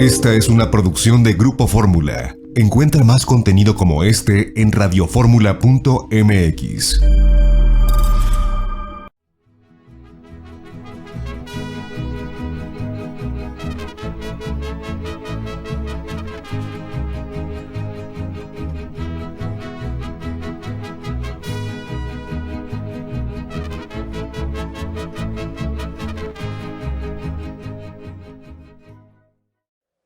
Esta es una producción de Grupo Fórmula. Encuentra más contenido como este en radioformula.mx.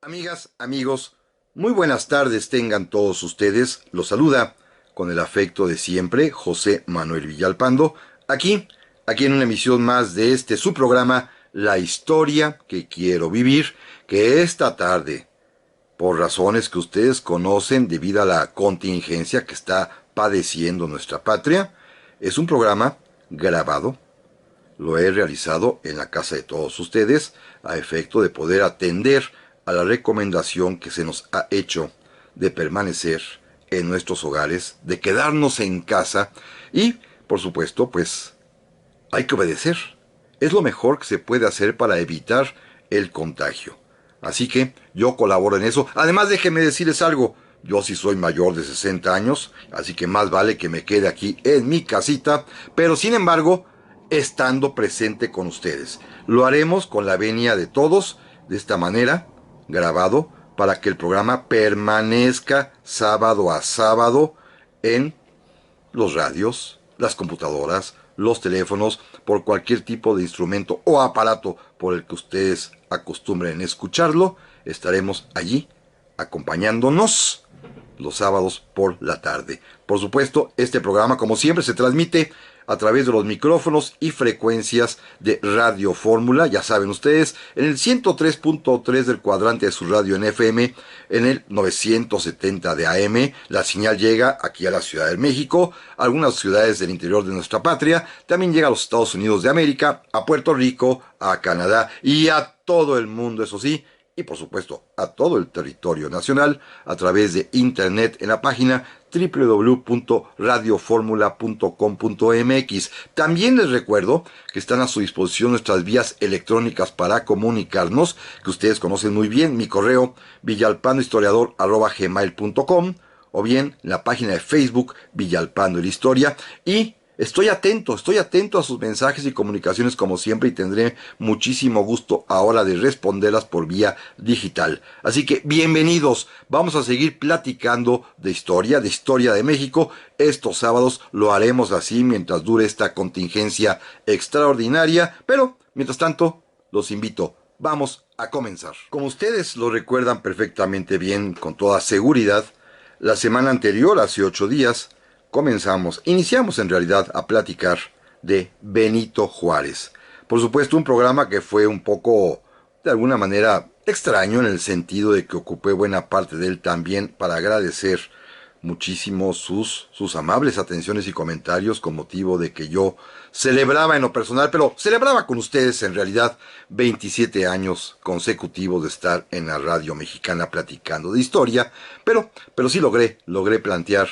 Amigas, amigos, muy buenas tardes tengan todos ustedes. Los saluda con el afecto de siempre José Manuel Villalpando, aquí en una emisión más de su programa La Historia que Quiero Vivir, que esta tarde, por razones que ustedes conocen debido a la contingencia que está padeciendo nuestra patria, es un programa grabado. Lo he realizado en la casa de todos ustedes a efecto de poder atender a la recomendación que se nos ha hecho de permanecer en nuestros hogares, de quedarnos en casa y, por supuesto, pues hay que obedecer. Es lo mejor que se puede hacer para evitar el contagio. Así que yo colaboro en eso. Además, déjenme decirles algo. Yo sí soy mayor de 60 años, así que más vale que me quede aquí en mi casita, pero sin embargo, estando presente con ustedes. Lo haremos con la venia de todos, de esta manera, grabado, para que el programa permanezca sábado a sábado en los radios, las computadoras, los teléfonos, por cualquier tipo de instrumento o aparato por el que ustedes acostumbren escucharlo. Estaremos allí acompañándonos los sábados por la tarde. Por supuesto, este programa, como siempre, se transmite a través de los micrófonos y frecuencias de Radio Fórmula, ya saben ustedes, en el 103.3 del cuadrante de su radio en FM, en el 970 de AM, la señal llega aquí a la Ciudad de México, a algunas ciudades del interior de nuestra patria, también llega a los Estados Unidos de América, a Puerto Rico, a Canadá y a todo el mundo, eso sí, y por supuesto a todo el territorio nacional a través de internet en la página www.radioformula.com.mx. También les recuerdo que están a su disposición nuestras vías electrónicas para comunicarnos, que ustedes conocen muy bien, mi correo villalpandohistoriador@gmail.com o bien la página de Facebook Villalpando la Historia, y estoy atento a sus mensajes y comunicaciones como siempre y tendré muchísimo gusto ahora de responderlas por vía digital. Así que bienvenidos, vamos a seguir platicando de historia de México. Estos sábados lo haremos así mientras dure esta contingencia extraordinaria, pero mientras tanto los invito. Vamos a comenzar. Como ustedes lo recuerdan perfectamente bien, con toda seguridad, la semana anterior, hace 8 días, iniciamos en realidad a platicar de Benito Juárez. Por supuesto, un programa que fue un poco, de alguna manera, extraño en el sentido de que ocupé buena parte de él también para agradecer muchísimo sus amables atenciones y comentarios con motivo de que yo celebraba en lo personal, pero celebraba con ustedes en realidad 27 años consecutivos de estar en la radio mexicana platicando de historia, pero sí logré plantear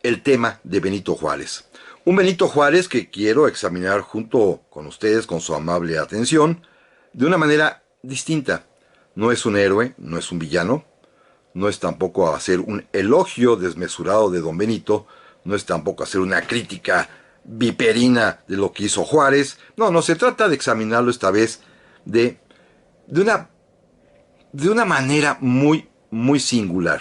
el tema de Benito Juárez. Un Benito Juárez que quiero examinar junto con ustedes, con su amable atención, de una manera distinta. No es un héroe, no es un villano, no es tampoco hacer un elogio desmesurado de don Benito, no es tampoco hacer una crítica viperina de lo que hizo Juárez. No, se trata de examinarlo esta vez de una manera muy, muy singular,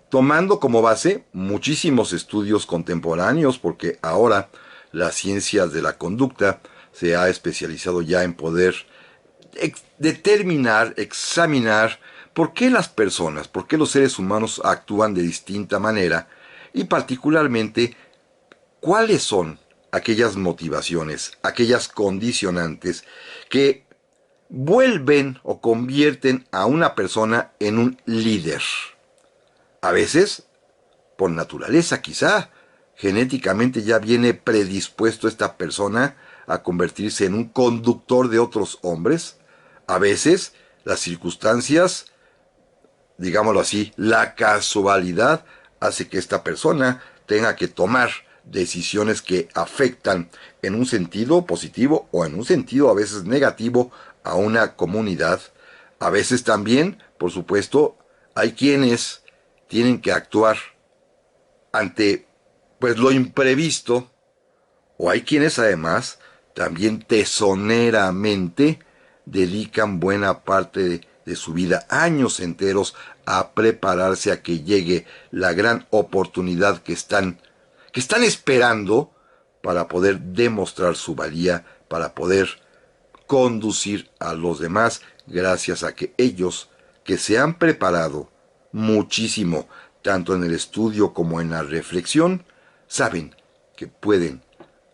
tomando como base muchísimos estudios contemporáneos, porque ahora la ciencia de la conducta se ha especializado ya en poder determinar, examinar por qué las personas, por qué los seres humanos actúan de distinta manera y particularmente cuáles son aquellas motivaciones, aquellas condicionantes que vuelven o convierten a una persona en un líder. A veces, por naturaleza quizá, genéticamente ya viene predispuesto esta persona a convertirse en un conductor de otros hombres. A veces, las circunstancias, digámoslo así, la casualidad hace que esta persona tenga que tomar decisiones que afectan en un sentido positivo o en un sentido a veces negativo a una comunidad, A veces también, por supuesto, hay quienes tienen que actuar ante pues lo imprevisto, o hay quienes además también tesoneramente dedican buena parte de su vida, años enteros, a prepararse a que llegue la gran oportunidad que están esperando para poder demostrar su valía, para poder conducir a los demás, gracias a que ellos, que se han preparado muchísimo, tanto en el estudio como en la reflexión, saben que pueden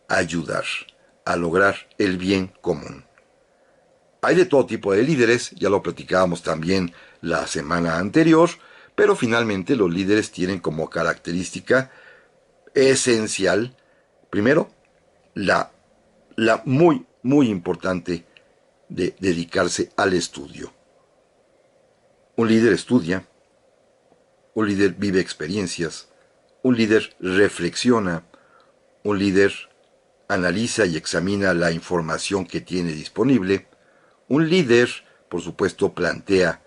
ayudar a lograr el bien común. Hay de todo tipo de líderes, ya lo platicábamos también la semana anterior, pero finalmente los líderes tienen como característica esencial, primero, la, la muy importante de dedicarse al estudio. Un líder estudia, un líder vive experiencias, un líder reflexiona, un líder analiza y examina la información que tiene disponible, un líder, por supuesto, plantea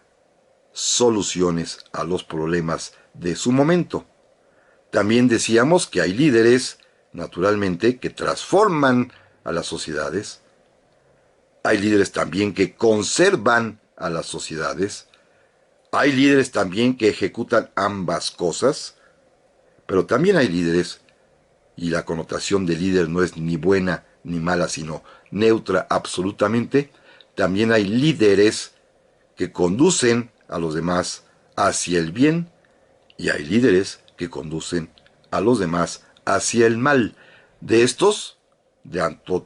soluciones a los problemas de su momento. También decíamos que hay líderes, naturalmente, que transforman a las sociedades. Hay líderes también que conservan a las sociedades. Hay líderes también que ejecutan ambas cosas. Pero también hay líderes, y la connotación de líder no es ni buena ni mala, sino neutra absolutamente. También hay líderes que conducen a los demás hacia el bien, y hay líderes que conducen a los demás hacia el mal. De estos,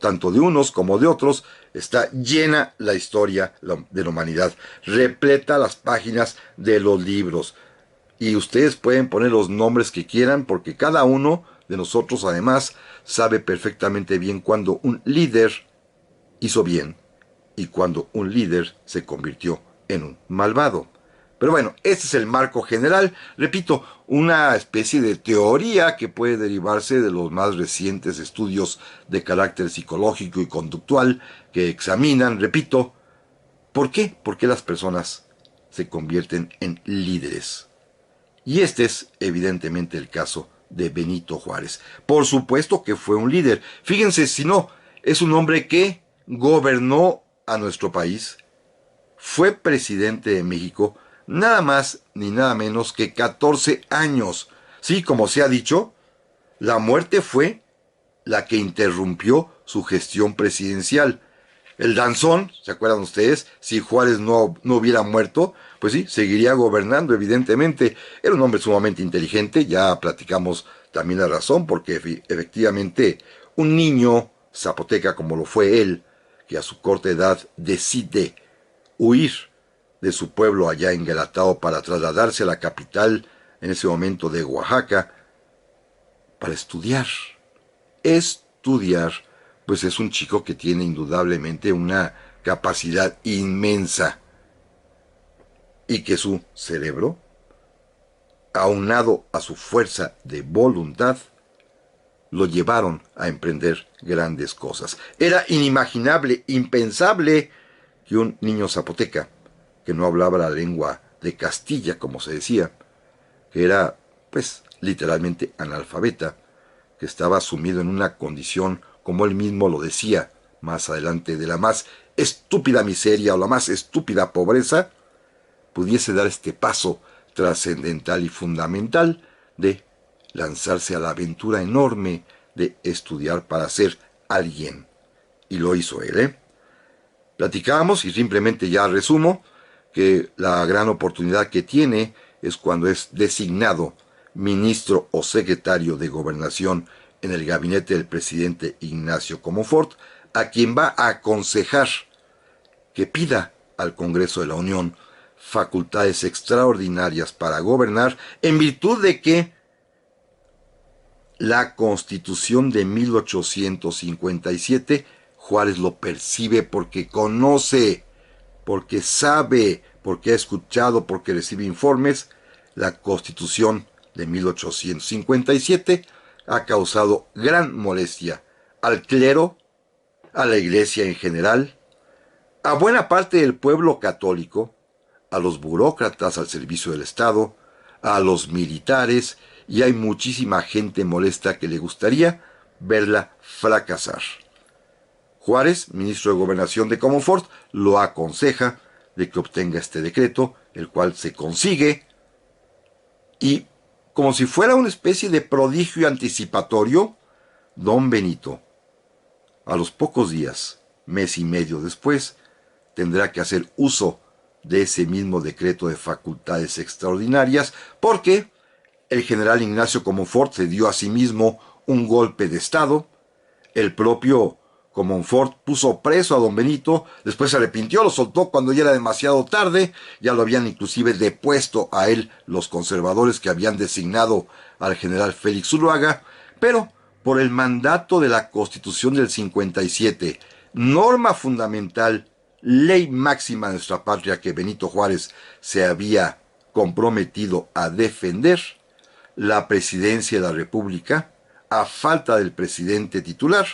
tanto de unos como de otros, está llena la historia de la humanidad, repleta las páginas de los libros. Y ustedes pueden poner los nombres que quieran, porque cada uno de nosotros además sabe perfectamente bien cuando un líder hizo bien y cuando un líder se convirtió en un malvado. Pero bueno, este es el marco general. Repito, una especie de teoría que puede derivarse de los más recientes estudios de carácter psicológico y conductual que examinan, repito, ¿por qué? ¿Por qué las personas se convierten en líderes? Y este es evidentemente el caso de Benito Juárez. Por supuesto que fue un líder. Fíjense, si no, es un hombre que gobernó a nuestro país, fue presidente de México, nada más ni nada menos que 14 años. Sí, como se ha dicho, la muerte fue la que interrumpió su gestión presidencial. El danzón, ¿se acuerdan ustedes? Si Juárez no hubiera muerto, pues sí, seguiría gobernando, evidentemente. Era un hombre sumamente inteligente, ya platicamos también la razón, porque efectivamente un niño zapoteca como lo fue él, que a su corta edad decide huir de su pueblo allá en Guelatao para trasladarse a la capital, en ese momento de Oaxaca, para estudiar. Estudiar, pues es un chico que tiene indudablemente una capacidad inmensa y que su cerebro, aunado a su fuerza de voluntad, lo llevaron a emprender grandes cosas. Era inimaginable, impensable que un niño zapoteca, que no hablaba la lengua de Castilla, como se decía, que era, pues, literalmente analfabeta, que estaba sumido en una condición, como él mismo lo decía más adelante, de la más estúpida miseria o la más estúpida pobreza, pudiese dar este paso trascendental y fundamental de lanzarse a la aventura enorme de estudiar para ser alguien. Y lo hizo él, ¿eh? Platicábamos, y simplemente ya resumo, que la gran oportunidad que tiene es cuando es designado ministro o secretario de Gobernación en el gabinete del presidente Ignacio Comonfort, a quien va a aconsejar que pida al Congreso de la Unión facultades extraordinarias para gobernar, en virtud de que la Constitución de 1857 Juárez lo percibe porque conoce, porque sabe, porque ha escuchado, porque recibe informes. La Constitución de 1857 ha causado gran molestia al clero, a la Iglesia en general, a buena parte del pueblo católico, a los burócratas al servicio del Estado, a los militares, y hay muchísima gente molesta que le gustaría verla fracasar. Juárez, ministro de Gobernación de Comonfort, lo aconseja de que obtenga este decreto, el cual se consigue, y como si fuera una especie de prodigio anticipatorio, don Benito, a los pocos días, mes y medio después, tendrá que hacer uso de ese mismo decreto de facultades extraordinarias, porque el general Ignacio Comonfort se dio a sí mismo un golpe de Estado, el propio Comonfort puso preso a don Benito, después se arrepintió, lo soltó cuando ya era demasiado tarde, ya lo habían inclusive depuesto a él los conservadores que habían designado al general Félix Zuluaga, pero por el mandato de la Constitución del 57, norma fundamental, ley máxima de nuestra patria que Benito Juárez se había comprometido a defender, la presidencia de la República, a falta del presidente titular,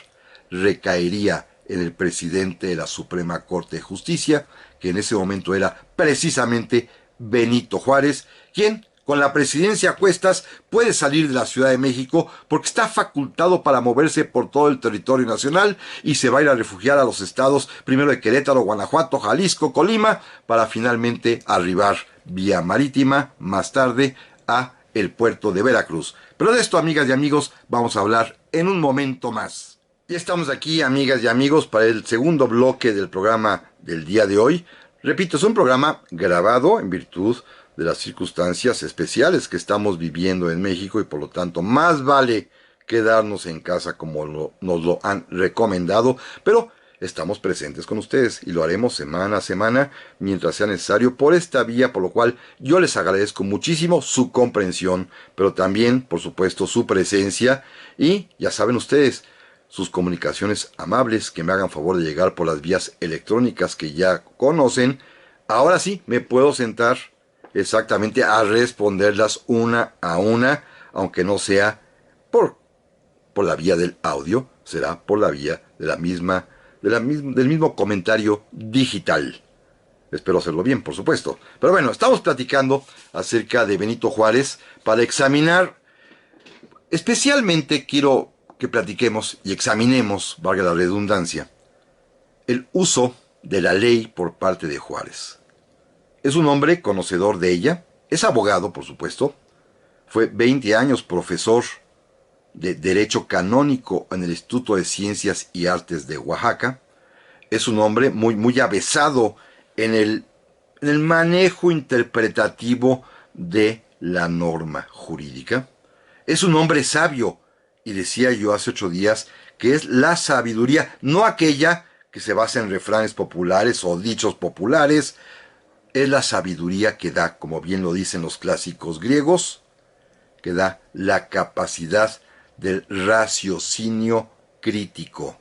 recaería en el presidente de la Suprema Corte de Justicia, que en ese momento era precisamente Benito Juárez, quien con la presidencia a cuestas puede salir de la Ciudad de México porque está facultado para moverse por todo el territorio nacional y se va a ir a refugiar a los estados primero de Querétaro, Guanajuato, Jalisco, Colima, para finalmente arribar vía marítima más tarde a el puerto de Veracruz. Pero de esto, amigas y amigos, vamos a hablar en un momento más. Ya estamos aquí, amigas y amigos, para el segundo bloque del programa del día de hoy. Repito, es un programa grabado en virtud de las circunstancias especiales que estamos viviendo en México y por lo tanto más vale quedarnos en casa como nos lo han recomendado, pero estamos presentes con ustedes y lo haremos semana a semana mientras sea necesario por esta vía, por lo cual yo les agradezco muchísimo su comprensión, pero también, por supuesto, su presencia y, ya saben ustedes, sus comunicaciones amables que me hagan favor de llegar por las vías electrónicas que ya conocen. Ahora sí, me puedo sentar exactamente a responderlas una a una, aunque no sea por la vía del audio, será por la vía de del mismo comentario digital. Espero hacerlo bien, por supuesto. Pero bueno, estamos platicando acerca de Benito Juárez para examinar, especialmente quiero que platiquemos y examinemos, valga la redundancia, el uso de la ley por parte de Juárez. Es un hombre conocedor de ella, es abogado, por supuesto, fue 20 años profesor de Derecho Canónico en el Instituto de Ciencias y Artes de Oaxaca, es un hombre muy avesado en el manejo interpretativo de la norma jurídica, es un hombre sabio, y decía yo hace 8 días que es la sabiduría, no aquella que se basa en refranes populares o dichos populares, es la sabiduría que da, como bien lo dicen los clásicos griegos, que da la capacidad del raciocinio crítico,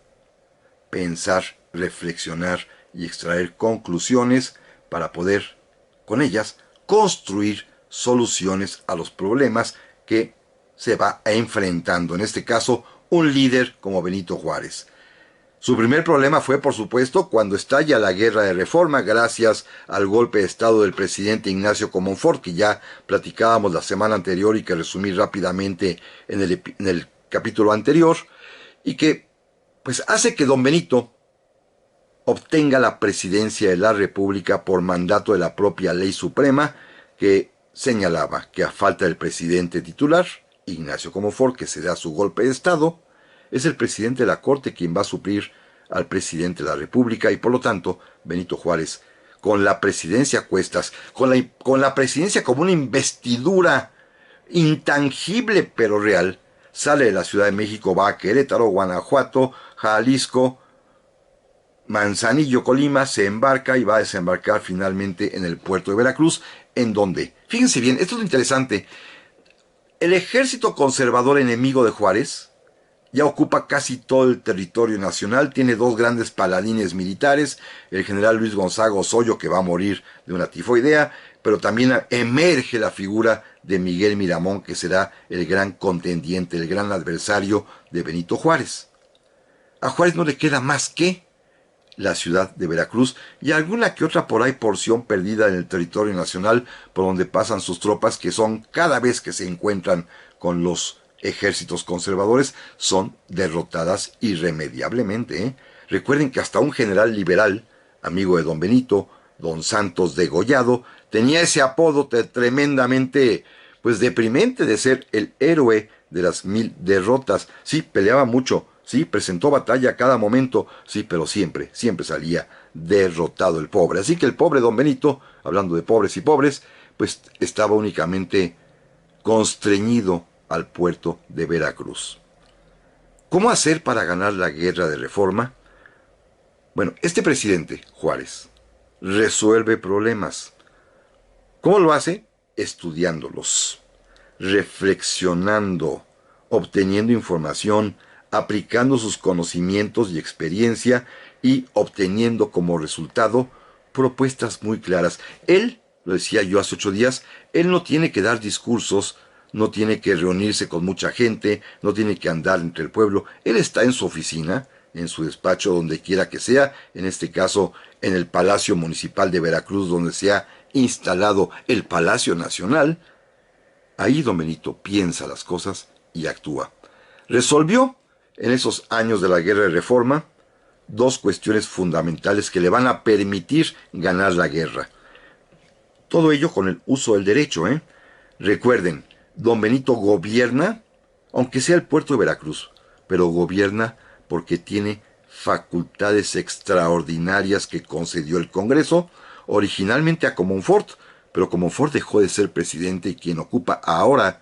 pensar, reflexionar y extraer conclusiones para poder, con ellas, construir soluciones a los problemas que se va enfrentando, en este caso, un líder como Benito Juárez. Su primer problema fue, por supuesto, cuando estalla la guerra de reforma, gracias al golpe de estado del presidente Ignacio Comonfort, que ya platicábamos la semana anterior y que resumí rápidamente en el capítulo anterior, y que pues hace que don Benito obtenga la presidencia de la República por mandato de la propia ley suprema, que señalaba que a falta del presidente titular, Ignacio Comonfort, que se da su golpe de estado, es el presidente de la Corte quien va a suplir al presidente de la República y por lo tanto Benito Juárez, con la presidencia a cuestas, con la presidencia como una investidura intangible pero real, sale de la Ciudad de México, va a Querétaro, Guanajuato, Jalisco, Manzanillo, Colima, se embarca y va a desembarcar finalmente en el puerto de Veracruz, en donde, fíjense bien, esto es lo interesante, el ejército conservador enemigo de Juárez ya ocupa casi todo el territorio nacional, tiene 2 grandes paladines militares, el general Luis Gonzaga Osoyo, que va a morir de una tifoidea, pero también emerge la figura de Miguel Miramón, que será el gran contendiente, el gran adversario de Benito Juárez. A Juárez no le queda más que la ciudad de Veracruz y alguna que otra por ahí porción perdida en el territorio nacional por donde pasan sus tropas, que son, cada vez que se encuentran con los ejércitos conservadores, son derrotadas irremediablemente, ¿eh? Recuerden que hasta un general liberal, amigo de don Benito, don Santos Degollado, tenía ese apodo tremendamente, pues, deprimente, de ser el héroe de las 1000 derrotas. Sí, peleaba mucho, sí, presentó batalla a cada momento, sí, pero siempre, siempre salía derrotado el pobre. Así que el pobre don Benito, hablando de pobres y pobres, pues estaba únicamente constreñido al puerto de Veracruz. ¿Cómo hacer para ganar la guerra de reforma? Bueno, este presidente, Juárez, resuelve problemas. ¿Cómo lo hace? Estudiándolos, reflexionando, obteniendo información, aplicando sus conocimientos y experiencia y obteniendo como resultado propuestas muy claras. Él, lo decía yo hace 8 días, él no tiene que dar discursos, no tiene que reunirse con mucha gente, no tiene que andar entre el pueblo. Él está en su oficina, en su despacho, donde quiera que sea, en este caso en el Palacio Municipal de Veracruz, donde se ha instalado el Palacio Nacional. Ahí don Benito piensa las cosas y actúa. Resolvió, en esos años de la Guerra de Reforma, dos cuestiones fundamentales que le van a permitir ganar la guerra. Todo ello con el uso del derecho, ¿eh? Recuerden, don Benito gobierna, aunque sea el puerto de Veracruz, pero gobierna porque tiene facultades extraordinarias que concedió el Congreso, originalmente a Comonfort, pero Comonfort dejó de ser presidente y quien ocupa ahora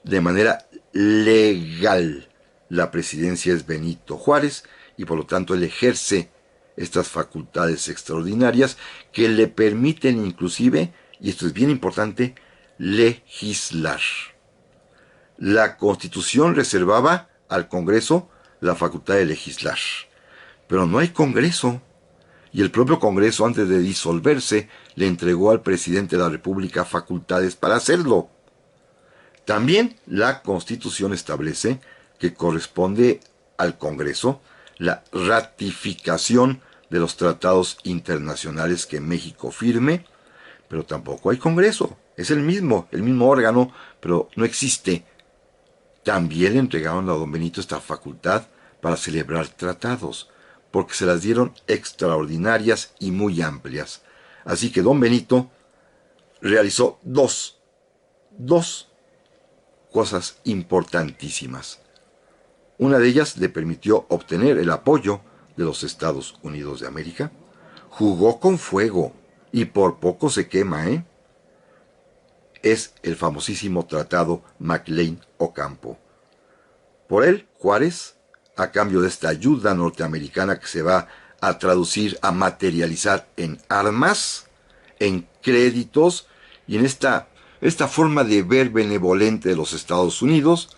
de manera legal la presidencia es Benito Juárez, y por lo tanto él ejerce estas facultades extraordinarias que le permiten inclusive, y esto es bien importante, legislar. La Constitución reservaba al Congreso la facultad de legislar, pero no hay Congreso, y el propio Congreso, antes de disolverse, le entregó al presidente de la República facultades para hacerlo. También la Constitución establece que corresponde al Congreso la ratificación de los tratados internacionales que México firme, pero tampoco hay Congreso. Es el mismo órgano, pero no existe. También le entregaron a don Benito esta facultad para celebrar tratados, porque se las dieron extraordinarias y muy amplias. Así que don Benito realizó dos cosas importantísimas. Una de ellas le permitió obtener el apoyo de los Estados Unidos de América. Jugó con fuego y por poco se quema, ¿eh? Es el famosísimo tratado McLean-Ocampo. Por él, Juárez, a cambio de esta ayuda norteamericana que se va a traducir, a materializar en armas, en créditos y en esta forma de ver benevolente de los Estados Unidos,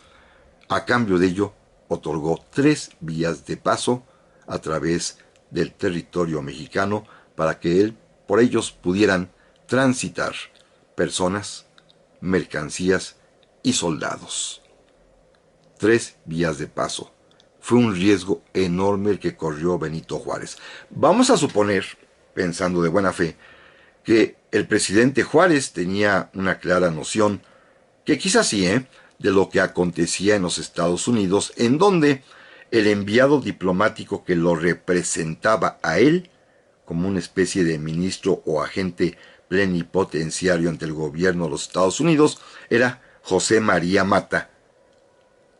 a cambio de ello otorgó 3 vías de paso a través del territorio mexicano para que por ellos pudieran transitar personas, mercancías y soldados. 3 vías de paso. Fue un riesgo enorme el que corrió Benito Juárez. Vamos a suponer, pensando de buena fe, que el presidente Juárez tenía una clara noción, que quizás sí, de lo que acontecía en los Estados Unidos, en donde el enviado diplomático que lo representaba a él, como una especie de ministro o agente plenipotenciario ante el gobierno de los Estados Unidos, era José María Mata,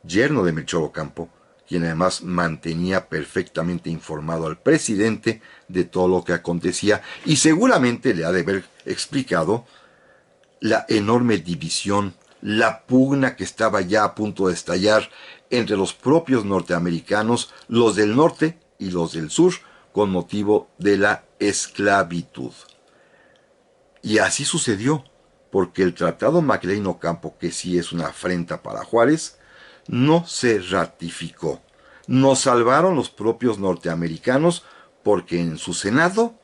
yerno de Melchor Ocampo, quien además mantenía perfectamente informado al presidente de todo lo que acontecía, y seguramente le ha de haber explicado la enorme división, la pugna que estaba ya a punto de estallar entre los propios norteamericanos, los del norte y los del sur, con motivo de la esclavitud. Y así sucedió, porque el Tratado McLean-Ocampo, que sí es una afrenta para Juárez, no se ratificó. Nos salvaron los propios norteamericanos porque en su Senado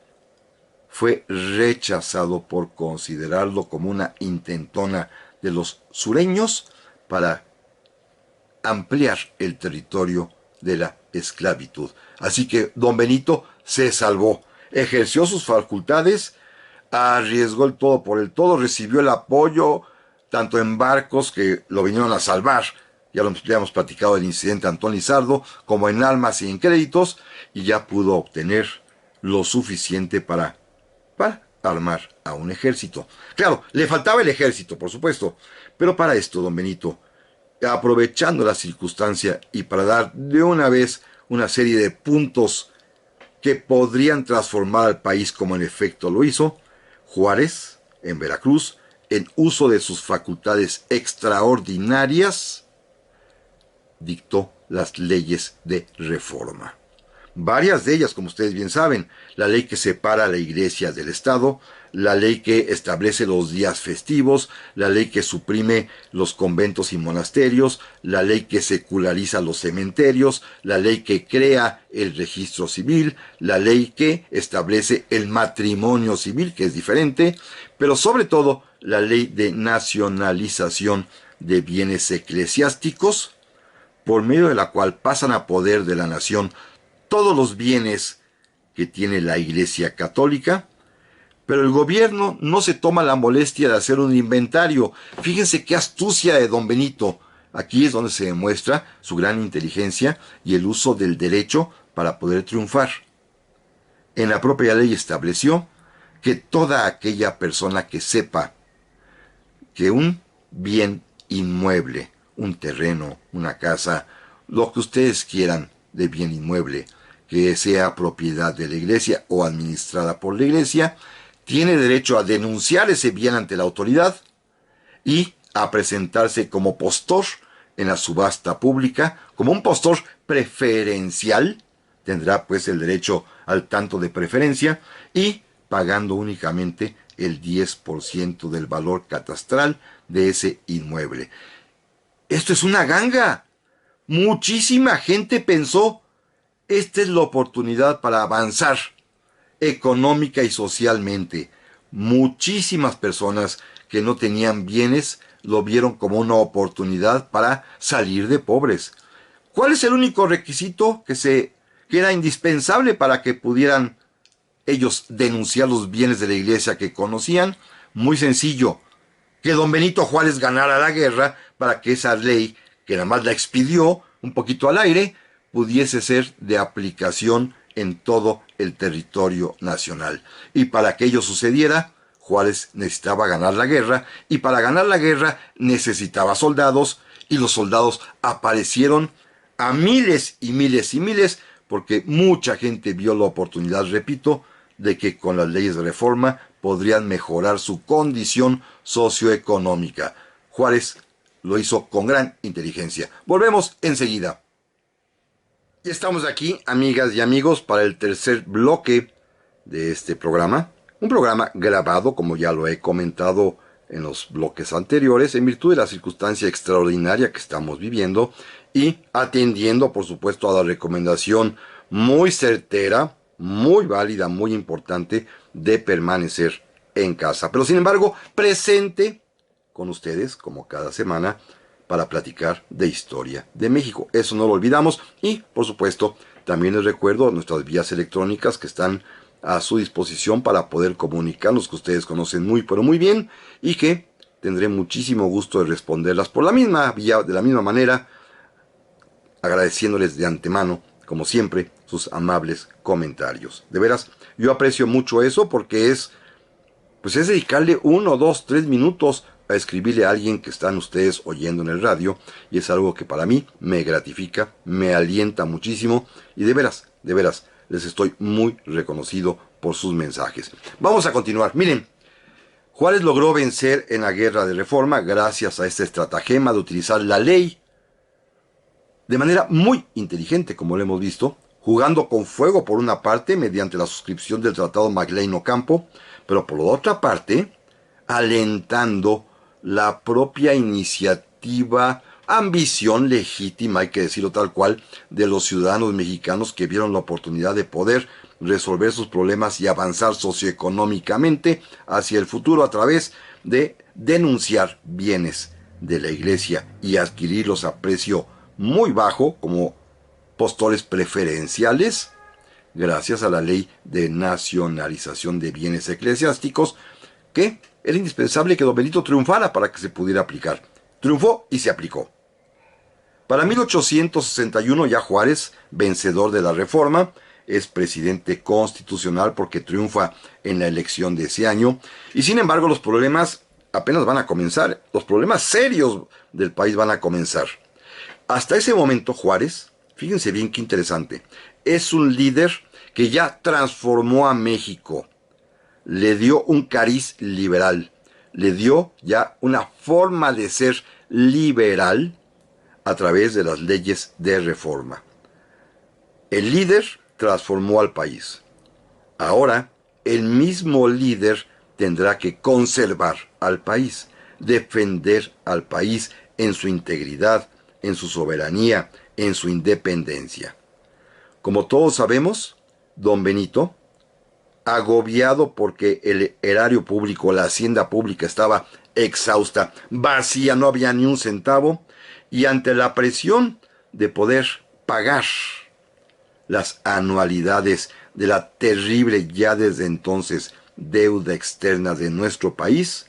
fue rechazado por considerarlo como una intentona de los sureños para ampliar el territorio de la esclavitud. Así que don Benito se salvó, ejerció sus facultades, arriesgó el todo por el todo, recibió el apoyo tanto en barcos que lo vinieron a salvar, ya lo hemos platicado del incidente Antón Lizardo, como en armas y en créditos, y ya pudo obtener lo suficiente para armar a un ejército. Claro, le faltaba el ejército, por supuesto, pero para esto, don Benito, aprovechando la circunstancia y para dar de una vez una serie de puntos que podrían transformar al país como en efecto lo hizo, Juárez, en Veracruz, en uso de sus facultades extraordinarias, dictó las leyes de reforma. Varias de ellas, como ustedes bien saben, la ley que separa a la iglesia del Estado, la ley que establece los días festivos, la ley que suprime los conventos y monasterios, la ley que seculariza los cementerios, la ley que crea el registro civil, la ley que establece el matrimonio civil, que es diferente, pero sobre todo la ley de nacionalización de bienes eclesiásticos, por medio de la cual pasan a poder de la nación todos los bienes que tiene la Iglesia Católica, pero el gobierno no se toma la molestia de hacer un inventario. Fíjense qué astucia de don Benito. Aquí es donde se demuestra su gran inteligencia y el uso del derecho para poder triunfar. En la propia ley estableció que toda aquella persona que sepa que un bien inmueble, un terreno, una casa, lo que ustedes quieran de bien inmueble, que sea propiedad de la iglesia o administrada por la iglesia, tiene derecho a denunciar ese bien ante la autoridad y a presentarse como postor en la subasta pública, como un postor preferencial, tendrá pues el derecho al tanto de preferencia y pagando únicamente el 10% del valor catastral de ese inmueble. Esto es una ganga. Muchísima gente pensó, esta es la oportunidad para avanzar económica y socialmente. Muchísimas personas que no tenían bienes lo vieron como una oportunidad para salir de pobres. ¿Cuál es el único requisito que era indispensable para que pudieran ellos denunciar los bienes de la iglesia que conocían? Muy sencillo, que don Benito Juárez ganara la guerra para que esa ley, que nada más la expidió un poquito al aire, pudiese ser de aplicación en todo el territorio nacional. Y para que ello sucediera, Juárez necesitaba ganar la guerra, y para ganar la guerra necesitaba soldados, y los soldados aparecieron a miles y miles y miles, porque mucha gente vio la oportunidad, repito, de que con las leyes de reforma podrían mejorar su condición socioeconómica. Juárez lo hizo con gran inteligencia. Volvemos enseguida. Y estamos aquí, amigas y amigos, para el tercer bloque de este programa. Un programa grabado, como ya lo he comentado en los bloques anteriores, en virtud de la circunstancia extraordinaria que estamos viviendo y atendiendo, por supuesto, a la recomendación muy certera, muy válida, muy importante de permanecer en casa. Pero sin embargo, presente con ustedes, como cada semana, para platicar de historia de México. Eso no lo olvidamos y, por supuesto, también les recuerdo nuestras vías electrónicas que están a su disposición para poder comunicarnos, que ustedes conocen muy, pero muy bien, y que tendré muchísimo gusto de responderlas por la misma vía, de la misma manera, agradeciéndoles de antemano, como siempre, sus amables comentarios. De veras, yo aprecio mucho eso porque es dedicarle 1, 2, 3 minutos a escribirle a alguien que están ustedes oyendo en el radio, y es algo que para mí me gratifica, me alienta muchísimo, y de veras, les estoy muy reconocido por sus mensajes. Vamos a continuar. Miren, Juárez logró vencer en la guerra de reforma gracias a este estratagema de utilizar la ley de manera muy inteligente, como lo hemos visto, jugando con fuego por una parte mediante la suscripción del Tratado Maglein-Ocampo, pero por otra parte, alentando la propia iniciativa, ambición legítima, hay que decirlo tal cual, de los ciudadanos mexicanos que vieron la oportunidad de poder resolver sus problemas y avanzar socioeconómicamente hacia el futuro a través de denunciar bienes de la iglesia y adquirirlos a precio muy bajo como postores preferenciales, gracias a la ley de nacionalización de bienes eclesiásticos, que era indispensable que don Benito triunfara para que se pudiera aplicar. Triunfó y se aplicó. Para 1861 ya Juárez, vencedor de la Reforma, es presidente constitucional porque triunfa en la elección de ese año, y sin embargo los problemas apenas van a comenzar, los problemas serios del país van a comenzar. Hasta ese momento Juárez, fíjense bien qué interesante, es un líder que ya transformó a México, le dio un cariz liberal, le dio ya una forma de ser liberal a través de las leyes de reforma. El líder transformó al país. Ahora, el mismo líder tendrá que conservar al país, defender al país en su integridad, en su soberanía, en su independencia. Como todos sabemos, don Benito, agobiado porque el erario público, la hacienda pública estaba exhausta, vacía, no había ni un centavo, y ante la presión de poder pagar las anualidades de la terrible ya desde entonces deuda externa de nuestro país,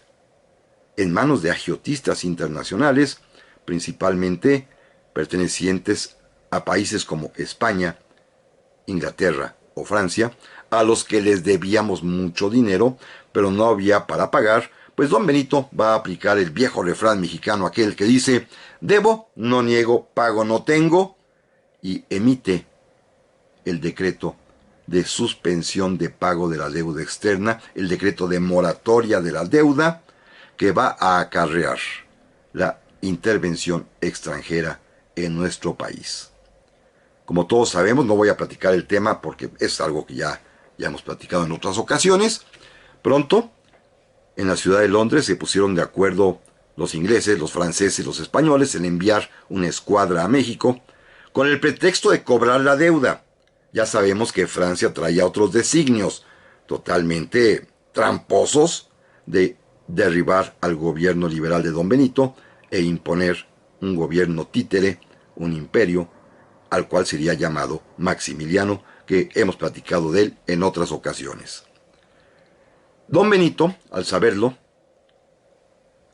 en manos de agiotistas internacionales, principalmente pertenecientes a países como España, Inglaterra o Francia, a los que les debíamos mucho dinero, pero no había para pagar, pues don Benito va a aplicar el viejo refrán mexicano, aquel que dice, debo, no niego, pago, no tengo, y emite el decreto de suspensión de pago de la deuda externa, el decreto de moratoria de la deuda, que va a acarrear la intervención extranjera en nuestro país. Como todos sabemos, no voy a platicar el tema porque es algo que ya hemos platicado en otras ocasiones. Pronto, en la ciudad de Londres se pusieron de acuerdo los ingleses, los franceses, los españoles en enviar una escuadra a México con el pretexto de cobrar la deuda. Ya sabemos que Francia traía otros designios totalmente tramposos de derribar al gobierno liberal de don Benito e imponer un gobierno títere, un imperio, al cual sería llamado Maximiliano, que hemos platicado de él en otras ocasiones. Don Benito, al saberlo,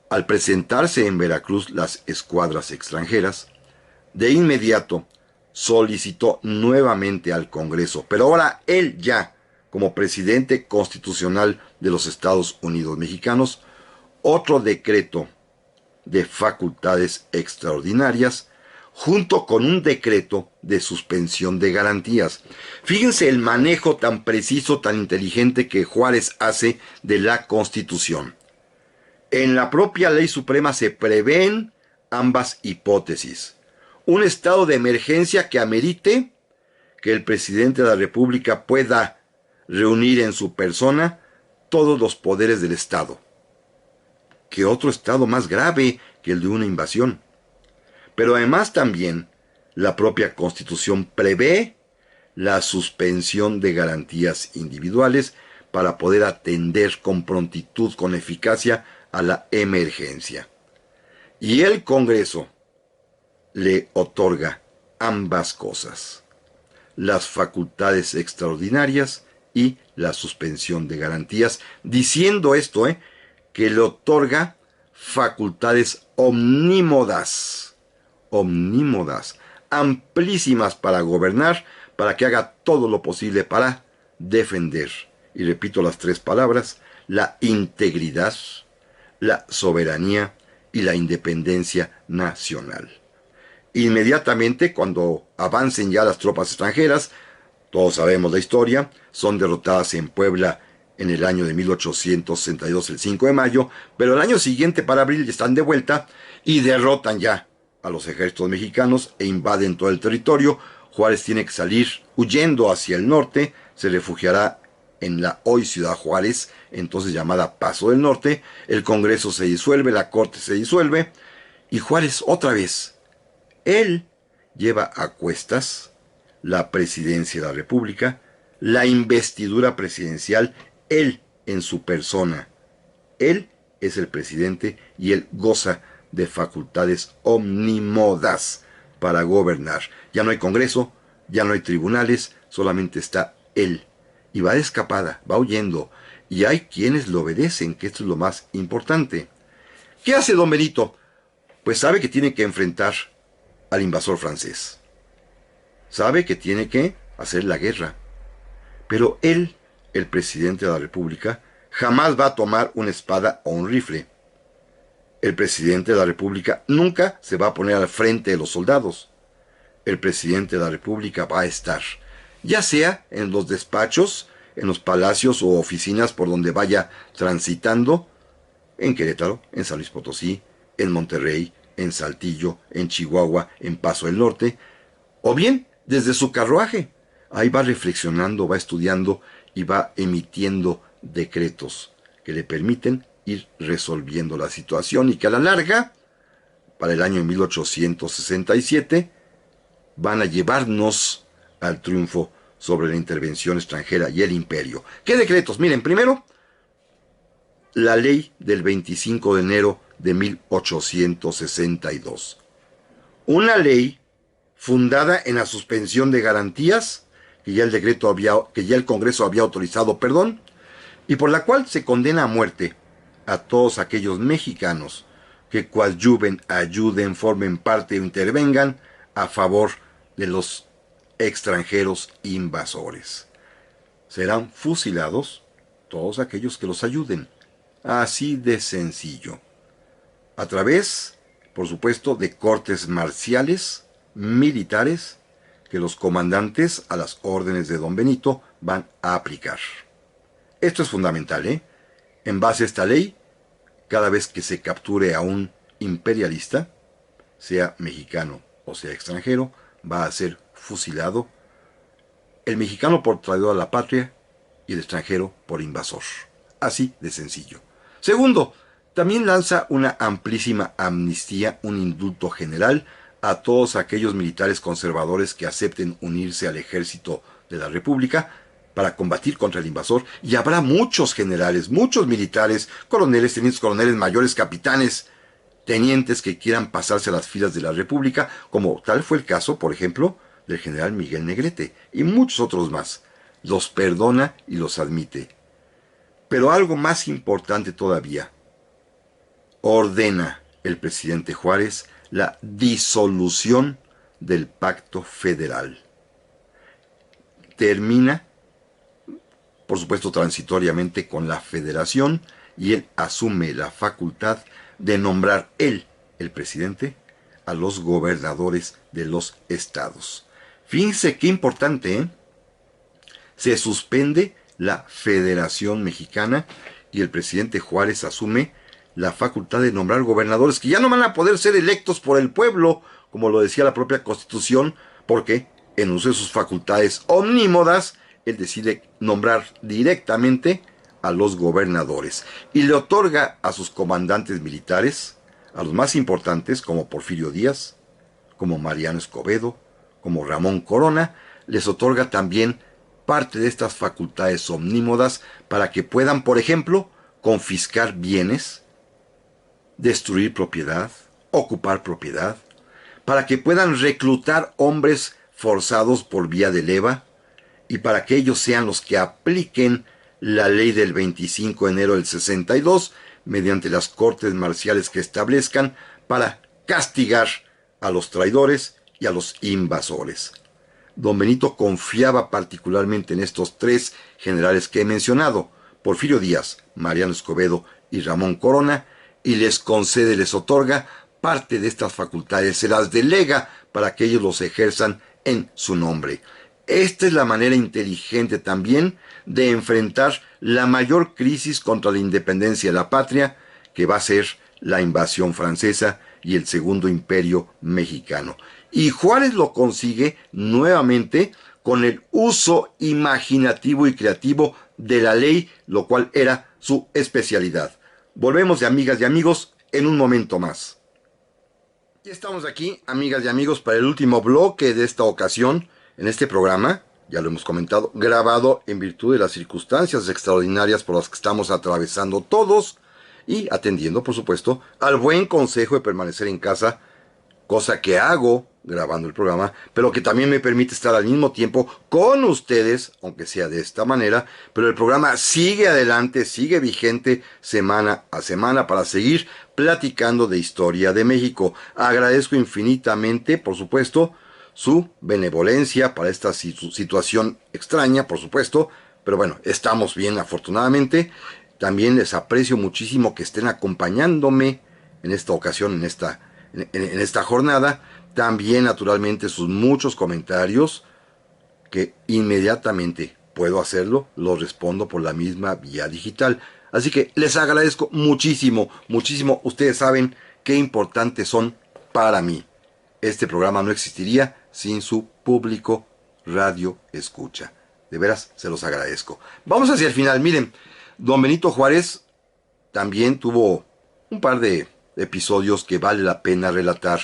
al presentarse en Veracruz las escuadras extranjeras, de inmediato solicitó nuevamente al Congreso, pero ahora él ya, como presidente constitucional de los Estados Unidos mexicanos, otro decreto de facultades extraordinarias, junto con un decreto de suspensión de garantías. Fíjense el manejo tan preciso, tan inteligente que Juárez hace de la Constitución. En la propia ley suprema se prevén ambas hipótesis. Un estado de emergencia que amerite que el presidente de la República pueda reunir en su persona todos los poderes del Estado. ¿Qué otro estado más grave que el de una invasión? Pero además también la propia Constitución prevé la suspensión de garantías individuales para poder atender con prontitud, con eficacia a la emergencia. Y el Congreso le otorga ambas cosas, las facultades extraordinarias y la suspensión de garantías, diciendo esto, que le otorga facultades omnímodas, amplísimas para gobernar, para que haga todo lo posible para defender, y repito las tres palabras, la integridad, la soberanía y la independencia nacional. Inmediatamente, cuando avancen ya las tropas extranjeras, todos sabemos la historia, son derrotadas en Puebla en el año de 1862, el 5 de mayo, pero el año siguiente, para abril, están de vuelta y derrotan ya a los ejércitos mexicanos e invaden todo el territorio. Juárez tiene que salir huyendo hacia el norte, se refugiará en la hoy Ciudad Juárez, entonces llamada Paso del Norte. El Congreso se disuelve, la Corte se disuelve, y Juárez otra vez, él lleva a cuestas la presidencia de la República, la investidura presidencial, él en su persona. Él es el presidente y él goza de facultades omnímodas para gobernar. Ya no hay Congreso, ya no hay tribunales, solamente está él, y va de escapada, va huyendo, y hay quienes lo obedecen, que esto es lo más importante. ¿Qué hace don Benito? Pues sabe que tiene que enfrentar al invasor francés. Sabe que tiene que hacer la guerra. Pero él, el presidente de la República, jamás va a tomar una espada o un rifle. El presidente de la República nunca se va a poner al frente de los soldados. El presidente de la República va a estar, ya sea en los despachos, en los palacios o oficinas por donde vaya transitando, en Querétaro, en San Luis Potosí, en Monterrey, en Saltillo, en Chihuahua, en Paso del Norte, o bien desde su carruaje. Ahí va reflexionando, va estudiando y va emitiendo decretos que le permiten ir resolviendo la situación y que a la larga, para el año 1867, van a llevarnos al triunfo sobre la intervención extranjera y el imperio. ¿Qué decretos? Miren, primero, la ley del 25 de enero de 1862. Una ley fundada en la suspensión de garantías que ya el Congreso había autorizado, y por la cual se condena a muerte a todos aquellos mexicanos que coadyuven, ayuden, formen parte o intervengan a favor de los extranjeros invasores. Serán fusilados todos aquellos que los ayuden. Así de sencillo. A través, por supuesto, de cortes marciales, militares, que los comandantes, a las órdenes de don Benito, van a aplicar. Esto es fundamental, ¿eh? En base a esta ley, cada vez que se capture a un imperialista, sea mexicano o sea extranjero, va a ser fusilado. El mexicano por traidor a la patria y el extranjero por invasor. Así de sencillo. Segundo, también lanza una amplísima amnistía, un indulto general a todos aquellos militares conservadores que acepten unirse al ejército de la República para combatir contra el invasor. Y habrá muchos generales, muchos militares, coroneles, tenientes coroneles, mayores, capitanes, tenientes que quieran pasarse a las filas de la República, como tal fue el caso, por ejemplo, del general Miguel Negrete y muchos otros más. Los perdona y los admite. Pero algo más importante todavía, ordena el presidente Juárez la disolución del Pacto Federal. Termina, por supuesto transitoriamente, con la Federación y él asume la facultad de nombrar él, el presidente, a los gobernadores de los estados. Fíjense qué importante, ¿eh? Se suspende la Federación Mexicana y el presidente Juárez asume la facultad de nombrar gobernadores que ya no van a poder ser electos por el pueblo, como lo decía la propia Constitución, porque en uso de sus facultades omnímodas, él decide nombrar directamente a los gobernadores y le otorga a sus comandantes militares, a los más importantes como Porfirio Díaz, como Mariano Escobedo, como Ramón Corona, les otorga también parte de estas facultades omnímodas para que puedan, por ejemplo, confiscar bienes, destruir propiedad, ocupar propiedad, para que puedan reclutar hombres forzados por vía de leva y para que ellos sean los que apliquen la ley del 25 de enero del 62 mediante las cortes marciales que establezcan para castigar a los traidores y a los invasores. Don Benito confiaba particularmente en estos tres generales que he mencionado, Porfirio Díaz, Mariano Escobedo y Ramón Corona, y les concede, les otorga parte de estas facultades, se las delega para que ellos los ejerzan en su nombre. Esta es la manera inteligente también de enfrentar la mayor crisis contra la independencia de la patria, que va a ser la invasión francesa y el Segundo Imperio Mexicano. Y Juárez lo consigue nuevamente con el uso imaginativo y creativo de la ley, lo cual era su especialidad. Volvemos de amigas y amigos en un momento más. Ya estamos aquí, amigas y amigos, para el último bloque de esta ocasión en este programa, ya lo hemos comentado, grabado en virtud de las circunstancias extraordinarias por las que estamos atravesando todos y atendiendo, por supuesto, al buen consejo de permanecer en casa, cosa que hago grabando el programa, pero que también me permite estar al mismo tiempo con ustedes, aunque sea de esta manera, pero el programa sigue adelante, sigue vigente semana a semana para seguir platicando de historia de México. Agradezco infinitamente, por supuesto, su benevolencia para esta situación extraña, por supuesto, pero bueno, estamos bien afortunadamente. También les aprecio muchísimo que estén acompañándome en esta ocasión, en esta jornada. También, naturalmente, sus muchos comentarios que inmediatamente puedo hacerlo, los respondo por la misma vía digital. Así que les agradezco muchísimo, muchísimo. Ustedes saben qué importantes son para mí. Este programa no existiría sin su público radio escucha. De veras, se los agradezco. Vamos hacia el final. Miren, don Benito Juárez también tuvo un par de episodios que vale la pena relatar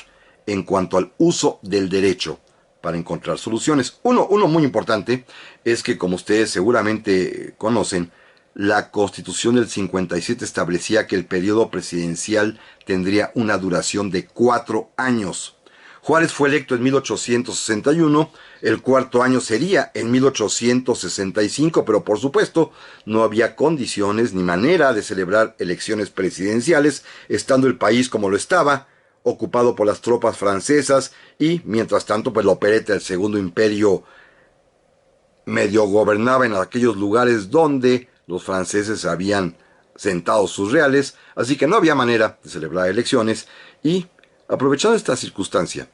en cuanto al uso del derecho para encontrar soluciones. Uno muy importante es que, como ustedes seguramente conocen, la Constitución del 57 establecía que el periodo presidencial tendría una duración de 4 años. Juárez fue electo en 1861, el cuarto año sería en 1865, pero por supuesto no había condiciones ni manera de celebrar elecciones presidenciales, estando el país como lo estaba, ocupado por las tropas francesas y, mientras tanto, pues la opereta del Segundo Imperio medio gobernaba en aquellos lugares donde los franceses habían sentado sus reales, así que no había manera de celebrar elecciones y, aprovechando esta circunstancia,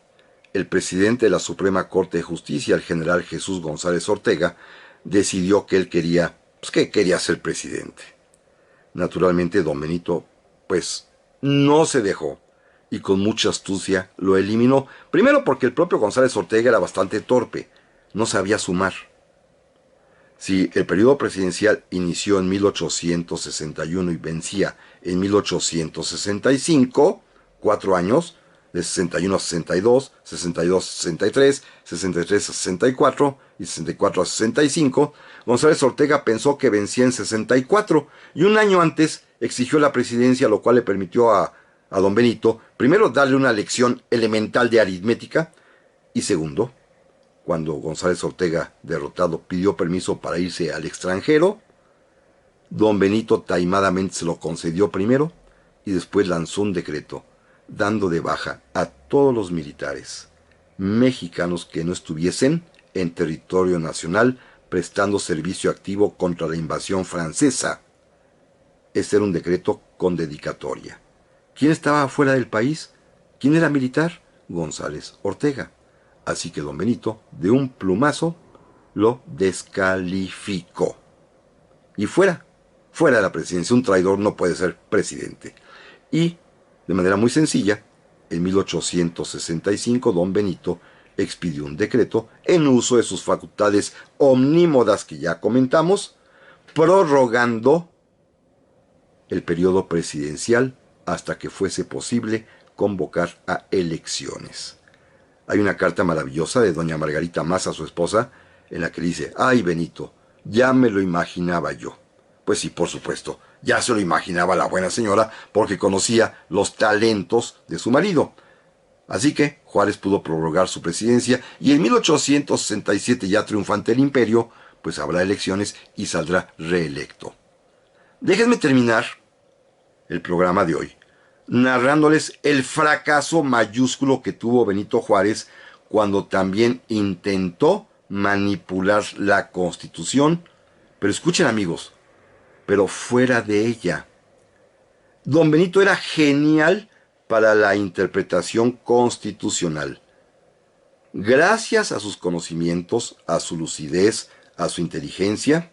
el presidente de la Suprema Corte de Justicia, el general Jesús González Ortega, decidió que él que quería ser presidente. Naturalmente, don Benito, pues, no se dejó y con mucha astucia lo eliminó. Primero porque el propio González Ortega era bastante torpe, no sabía sumar. Si el periodo presidencial inició en 1861 y vencía en 1865, 4 años, de 61 a 62, 62 a 63, 63 a 64 y 64 a 65, González Ortega pensó que vencía en 64 y un año antes exigió la presidencia, lo cual le permitió a don Benito, primero, darle una lección elemental de aritmética y segundo, cuando González Ortega, derrotado, pidió permiso para irse al extranjero, don Benito taimadamente se lo concedió primero y después lanzó un decreto dando de baja a todos los militares mexicanos que no estuviesen en territorio nacional prestando servicio activo contra la invasión francesa. Este era un decreto con dedicatoria. ¿Quién estaba fuera del país? ¿Quién era militar? González Ortega. Así que don Benito, de un plumazo, lo descalificó. Y fuera de la presidencia. Un traidor no puede ser presidente. Y, de manera muy sencilla, en 1865 don Benito expidió un decreto en uso de sus facultades omnímodas que ya comentamos, prorrogando el periodo presidencial hasta que fuese posible convocar a elecciones. Hay una carta maravillosa de doña Margarita Maza, su esposa, en la que dice: «Ay, Benito, ya me lo imaginaba yo». Pues sí, por supuesto, ya se lo imaginaba la buena señora porque conocía los talentos de su marido. Así que Juárez pudo prorrogar su presidencia y en 1867, ya triunfante el imperio, pues habrá elecciones y saldrá reelecto. Déjenme terminar el programa de hoy narrándoles el fracaso mayúsculo que tuvo Benito Juárez cuando también intentó manipular la Constitución. Pero escuchen, amigos, pero fuera de ella. Don Benito era genial para la interpretación constitucional. Gracias a sus conocimientos, a su lucidez, a su inteligencia,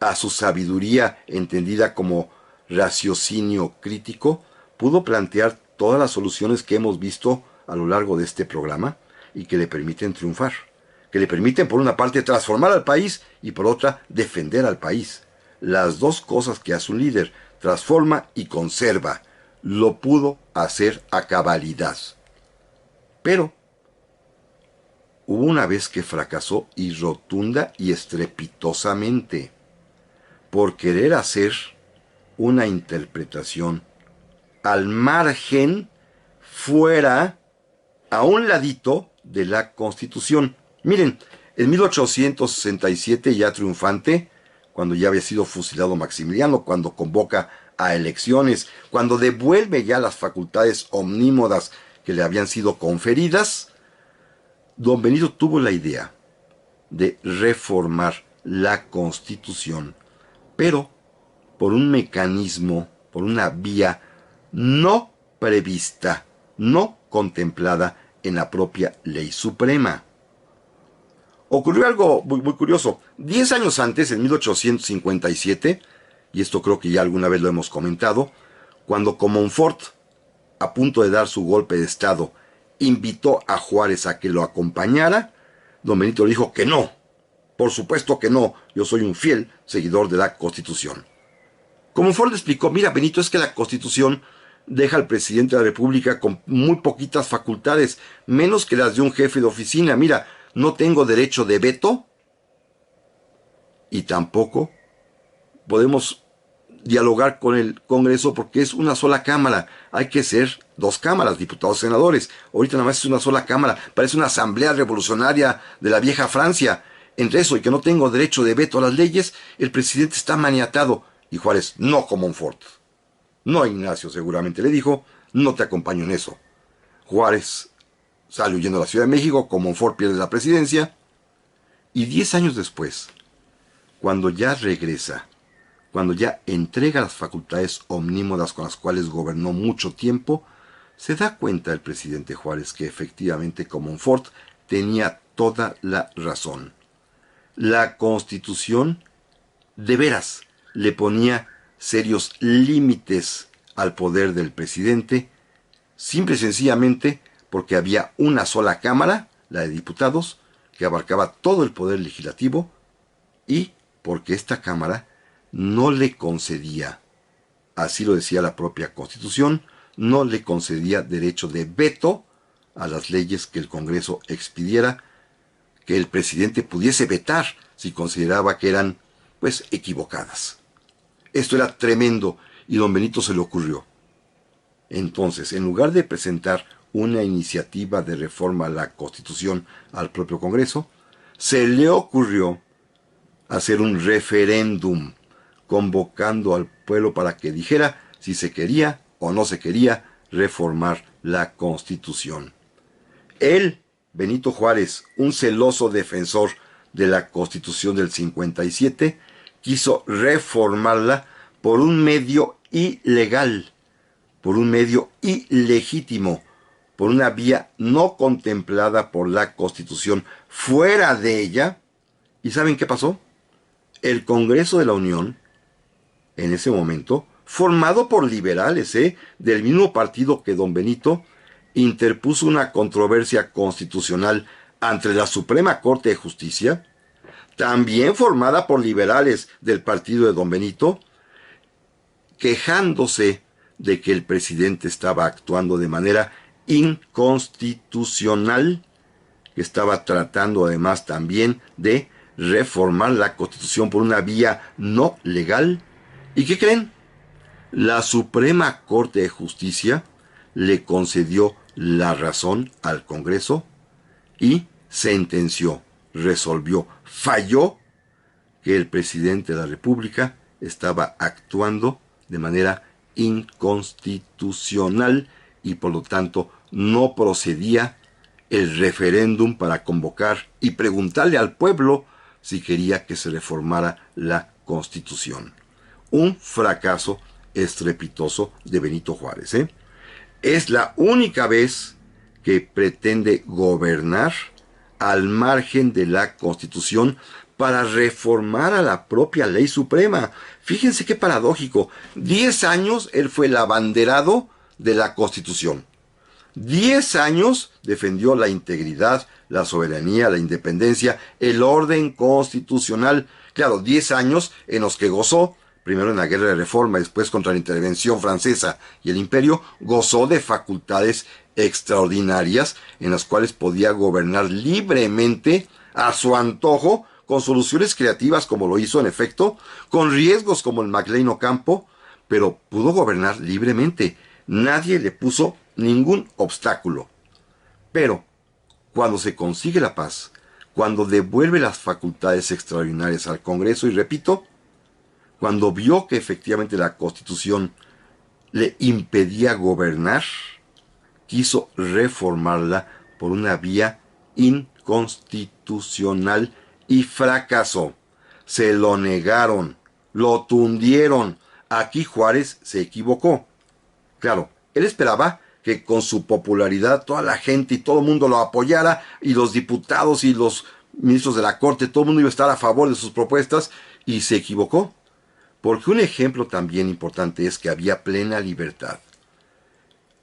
a su sabiduría entendida como raciocinio crítico, pudo plantear todas las soluciones que hemos visto a lo largo de este programa y que le permiten triunfar, que le permiten por una parte transformar al país y por otra defender al país. Las dos cosas que hace un líder, transforma y conserva. Lo pudo hacer a cabalidad. Pero hubo una vez que fracasó y rotunda y estrepitosamente por querer hacer una interpretación al margen, fuera a un ladito de la Constitución. Miren, en 1867, ya triunfante, cuando ya había sido fusilado Maximiliano, cuando convoca a elecciones, cuando devuelve ya las facultades omnímodas que le habían sido conferidas, don Benito tuvo la idea de reformar la Constitución, pero por un mecanismo, por una vía no prevista, no contemplada en la propia ley suprema. Ocurrió algo muy curioso. 10 años antes, en 1857, y esto creo que ya alguna vez lo hemos comentado, cuando Comonfort, a punto de dar su golpe de Estado, invitó a Juárez a que lo acompañara, don Benito le dijo que no. Por supuesto que no, yo soy un fiel seguidor de la Constitución. Comonfort le explicó, mira Benito, es que la Constitución deja al presidente de la República con muy poquitas facultades, menos que las de un jefe de oficina. Mira, no tengo derecho de veto y tampoco podemos dialogar con el Congreso porque es una sola cámara. Hay que ser dos cámaras, diputados y senadores. Ahorita nada más es una sola cámara. Parece una asamblea revolucionaria de la vieja Francia. Entre eso y que no tengo derecho de veto a las leyes, el presidente está maniatado. Y Juárez, no Comonfort. No, Ignacio seguramente le dijo, no te acompaño en eso. Juárez sale huyendo a la Ciudad de México, Comonfort pierde la presidencia, y 10 años después, cuando ya regresa, cuando ya entrega las facultades omnímodas con las cuales gobernó mucho tiempo, se da cuenta el presidente Juárez que efectivamente Comonfort tenía toda la razón. La Constitución de veras le ponía serios límites al poder del presidente, simple y sencillamente porque había una sola cámara, la de diputados, que abarcaba todo el poder legislativo, y porque esta cámara no le concedía, así lo decía la propia Constitución, no le concedía derecho de veto a las leyes que el Congreso expidiera, que el presidente pudiese vetar si consideraba que eran, pues, equivocadas. Esto era tremendo y don Benito se le ocurrió. Entonces, en lugar de presentar una iniciativa de reforma a la Constitución al propio Congreso, se le ocurrió hacer un referéndum, convocando al pueblo para que dijera si se quería o no se quería reformar la Constitución. Él, Benito Juárez, un celoso defensor de la Constitución del 57, quiso reformarla por un medio ilegal, por un medio ilegítimo, por una vía no contemplada por la Constitución, fuera de ella. ¿Y saben qué pasó? El Congreso de la Unión, en ese momento, formado por liberales, del mismo partido que don Benito, interpuso una controversia constitucional ante la Suprema Corte de Justicia, también formada por liberales del partido de don Benito, quejándose de que el presidente estaba actuando de manera inconstitucional, que estaba tratando además también de reformar la Constitución por una vía no legal. ¿Y qué creen? La Suprema Corte de Justicia le concedió la razón al Congreso y sentenció, resolvió, falló que el presidente de la República estaba actuando de manera inconstitucional y por lo tanto no procedía el referéndum para convocar y preguntarle al pueblo si quería que se reformara la Constitución. Un fracaso estrepitoso de Benito Juárez. Es la única vez que pretende gobernar al margen de la Constitución para reformar a la propia ley suprema. Fíjense qué paradójico. 10 años él fue el abanderado de la Constitución. 10 años defendió la integridad, la soberanía, la independencia, el orden constitucional. Claro, 10 años en los que gozó, primero en la Guerra de Reforma, después contra la intervención francesa y el Imperio, gozó de facultades extraordinarias en las cuales podía gobernar libremente a su antojo, con soluciones creativas como lo hizo en efecto, con riesgos como el McLean Ocampo, pero pudo gobernar libremente. Nadie le puso ningún obstáculo. Pero cuando se consigue la paz, cuando devuelve las facultades extraordinarias al Congreso, y repito, cuando vio que efectivamente la Constitución le impedía gobernar, quiso reformarla por una vía inconstitucional y fracasó. Se lo negaron, lo tundieron. Aquí Juárez se equivocó. Claro, él esperaba que con su popularidad toda la gente y todo el mundo lo apoyara, y los diputados y los ministros de la Corte, todo el mundo iba a estar a favor de sus propuestas, y se equivocó. Porque un ejemplo también importante es que había plena libertad.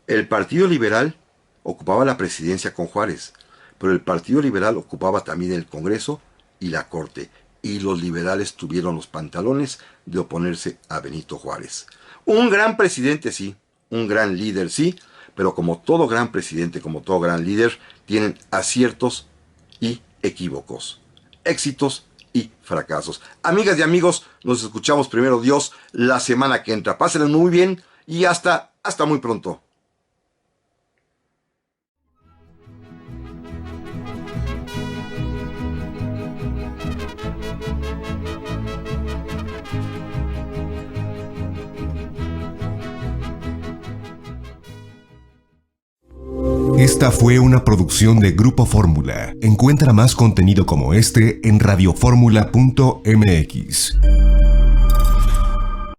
El Partido Liberal ocupaba la presidencia con Juárez, pero el Partido Liberal ocupaba también el Congreso y la Corte, y los liberales tuvieron los pantalones de oponerse a Benito Juárez. Un gran presidente, sí, un gran líder, sí, pero como todo gran presidente, como todo gran líder, tienen aciertos y equívocos, éxitos y fracasos. Amigas y amigos, nos escuchamos primero Dios la semana que entra. Pásenlo muy bien y hasta muy pronto. Esta fue una producción de Grupo Fórmula. Encuentra más contenido como este en radioformula.mx.